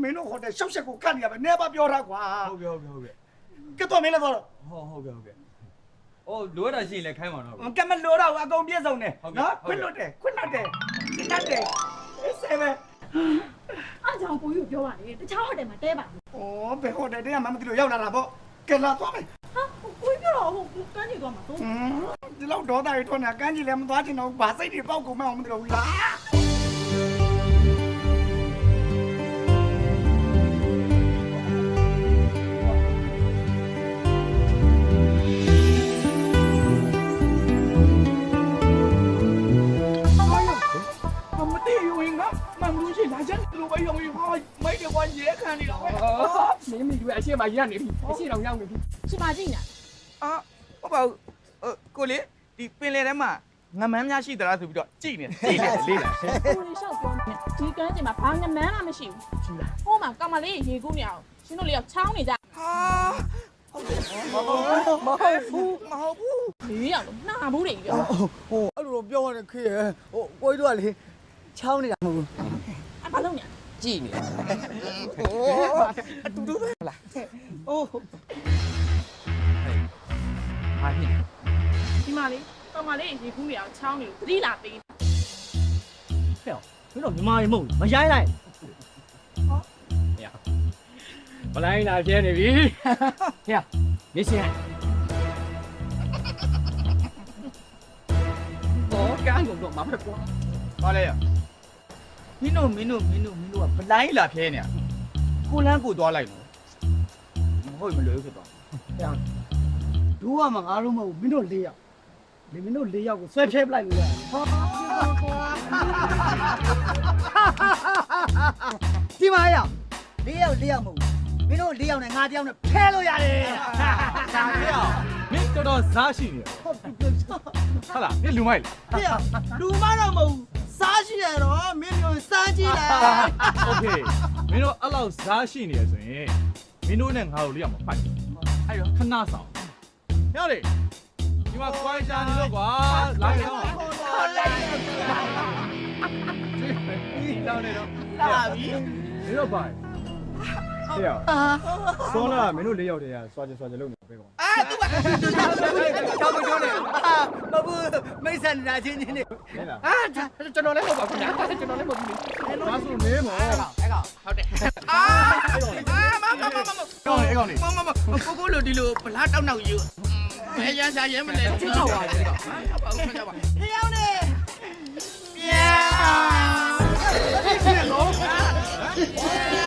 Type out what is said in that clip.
င်းတို့ဟိုတယ်ရှောက်ရှက်ကိုကတ်နေရပဲနေပါပြောထားကွာ ဟုတ်ကဲ့ကဲတော့မင်းလည်းတော့ ဟုတ်ကဲ့အော်လိုရတာရှိရင်လည်းခိုင်းပါတော့ ကဲမလို့တော့အကုန်ပြည့်စုံတယ်နော်ခွင့်လွတ်တယ်တတ်တယ်ဆေးပဲ အားကြောင့်ကိုကြီးပြောပါလေတခြားဟိုတယ်မှာတဲပါ ဩဘယ်ဟိုတယ်တည်းကမှမသိလို့ရောက်လာတာပေါ့ကဲလာသွားမယ် ဟာကိုကြီးပြောတော့ဟိုကန်းကြီးသွားမှာတော့ ဒီလောက်ဒေါသတွေထွက်နေတာကန်းကြီးလည်းမသွားချင်တော့ဘူးဘာစိတ်တွေပေါက်ကုန်မှအောင်မသိတော့ဘူးလားမင်းမိတွေအရှိမရနေပြီအရှိတော်ရောက်နေပြီ ရှင်မကြည့်နေ အာဟုတ်ပါဘူးကိုလေဒီပင်လယ်ထဲမှာငမန်းများရှိသလားဆိုပြီးတော့ကြည့်နေလေးလာ ကိုလေးလျှောက်ပြောနေဒီကန်းကျင်မှာဘာငမန်းမှမရှိဘူးဟိုမှာကမလေးရေကူးနေအောင်ရှင်တို့လေးရောက်ချောင်းနေကြ ဟာမဟုတ်ဘူး လေးရောက်လို့နှာဘူးတွေပြော ဟိုအဲ့လိုပြောရတဲ့ခေဟိုကိုကြီးတို့ကလေချောင်းနေတာမဟုတ်ဘူး အဘာလုံးနေ ကြည့်နေ အတူတူပဲလား အိုး ဟာဖြစ် ဒီမှာလေးကမလေးရေကူးနေအောင်ချောင်းနေလို့သတိလာပေး ဖဲ့မင်းတို့မြမရေမဟုတ်မရိုင်းလိုက်မလိုင်းလာပြဲနေပြီဟဲ့နေရှင်တော့ကန်းကုန်တော့မဖက်ကွာ ဘာလဲရမင်းတို့ကဘလိုင်းလာဖဲနေရကိုလန်းကိုသွားလိုက်နော်မဟုတ်မလွယ်ဖြစ်သွား ဒူးကမှငါတို့မဟုတ်မင်းတို့၄ယောက်လေမင်းတို့၄ယောက်ကိုဆွဲဖြဲပလိုက်လို့ရတယ်ဒီမှာရ၄ယောက်မဟုတ်မင်းတို့၄ယောက်နဲ့ငါတယောက်နဲ့ဖဲလို့ရတယ် ဒါဖေအောင်မင်းတော်တော်စားရှိနေတယ်ဟုတ်လားမင်းလူမိုက်လား ဖေလူမတော့မဟုတ်စားရှိရတော့မင်းတို့စားကြည့်လား โอเคမင်းတို့အဲ့လောက်စားရှိနေရဆိုရင်မင်းတို့နဲ့ငါတို့လေးရမှာဖိုက်အဲ့တော့ခဏဆောင်ညလေဒီမှာခွိုင်းချာနေတော့ကွာလာကြတော့လောင်းနေတော့လာပြီမင်းတို့ပါဟေ့ရစောနာမင်းတို့၄ယောက်တည်းကစွာကြလုပ်နေပဲကောင် အာသူကကြောက်မကြောက်နဲ့ မဘူးမိတ်ဆက်နေတာချင်းချင်းနေ ဟဲ့လား အာကျွန်တော်လည်းမဟုတ်ပါဘူးညာကျွန်တော်လည်းမဟုတ်ဘူး ဒါဆိုမင်းမော် ဟုတ်တယ်အာမကောင်နေ ကိုလိုဒီလိုဗလားတောက်နောက်ယူဘယ်ရန်စားရဲမလဲချောက်ပါလေဟုတ်ပါဘူးချောက်ပါ ဖျောင်းနေ ပြန်